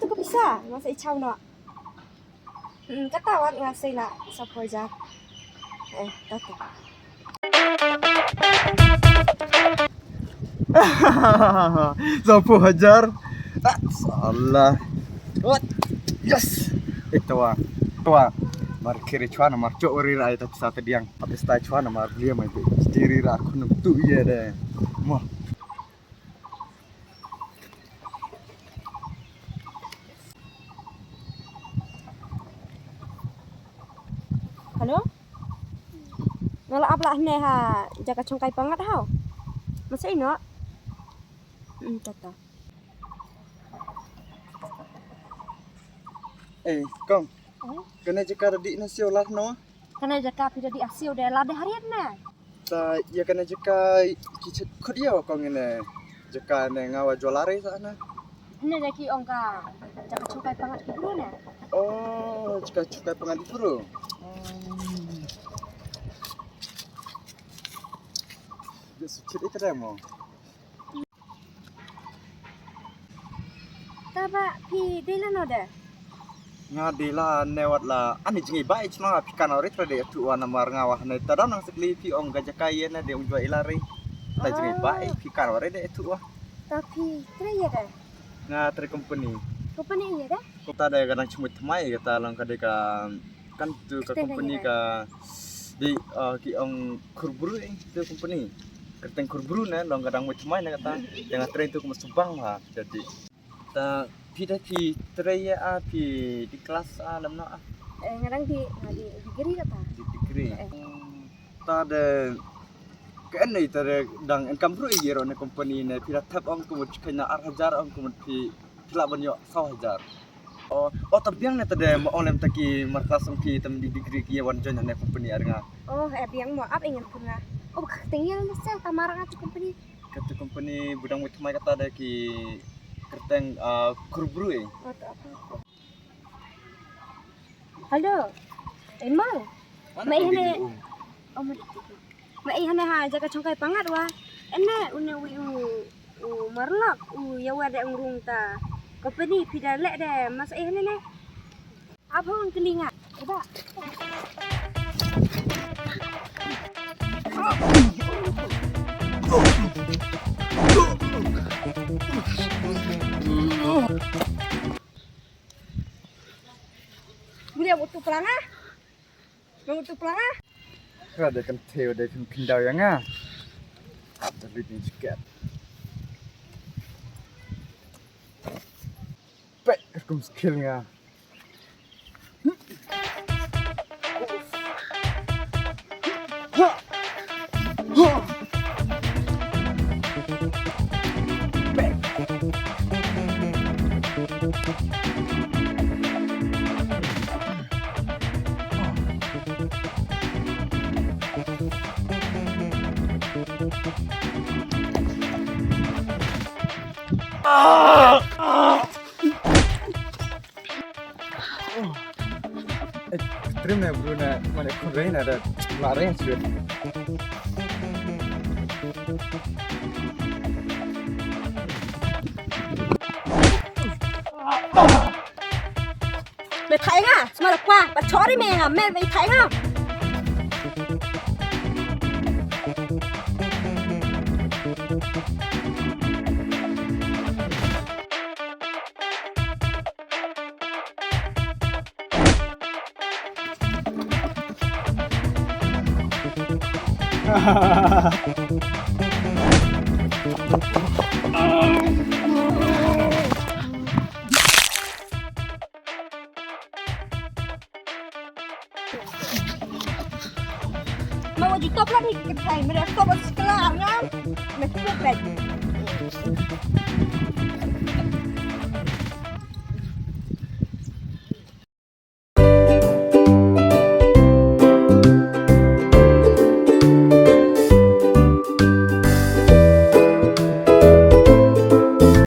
tu kau bisa masa icau nak. Kata awak ngasih lah siapa aja. Kata. Siapa hajar? Salah. What? Yes. Itu wah. Tua. Mar kiri cuan mar cok ori rai tapi satu diang. Habis tai cuan mar dia mai be. Diri ra aku nem tu iya deh. Mah. Halo? Ngalak apa lah nih ha jaga congkai banget hau. Masa ini nak? Tata. Kong. Kena jaka di nasi olah no. Kena jaga tidak di asio dah lade harian na. Ta ya kena jaka kicet kudia kong ini. Jaka ne ngawa jualare sana. Ini lagi ongka jaga congkai banget ke dulu na. Oh, jika cukai pengadil bro. Dia suci itu dah mau. Taba pi dela no dah. Ngadila newat lah. Ani jengi baik cuma pikan ori trade tu wana mar ngawah ne tadam nang sekli pi ong gajakai na de ong jual ilari. Ta jengi baik pikan ori de tu wah. Tapi kira dah. Nga tre company. Company iya dah. Kota ada kadang cuma temai kata lang kade kan tu ka company ka di ki ong kurburu tu company. Kerteng kurburu na long kadang temai na kata dengan train tu ke Subang lah jadi. Ta pida pi treya pi di kelas dalam no Ngarang di degree kata. di degree. Ta de kan ni ta de dang income ru yero ne company ne pira tap ong kumut kena 8,000 ong kumut pi pila banyo 1,000. Oh tabiang ne ta de mo olem taki markas ong pi tam di degree ki wan join ne company arnga. Oh, biang mau apa ingin puna. Oh, tinggal mesti tamarang aja company. Kata company budang mu mai kata de ki kerteng kurburu Oh, apa. Halo. Emang. Mai hane. Oh, mai hane ha jaga congkai pangat wa. Ene une wi marlak ya wa de ngurung ta. Company pida lek de mas hane ne. Apa un kelinga? Coba. Boleh butuh pelangah? Mau butuh pelangah? Ada kan teo de kan pindau yang tapi ni juga. Baik, kum skill nga. Terima kasih Bruna, mana kurang ada lari sudah. Mày thấy à? Mà là qua, bà chó đi mẹ à? Mẹ mày thấy không? Mau ditop lagi ke thầy, mày đã stop ở sekolah ngam. Mày stop lagi.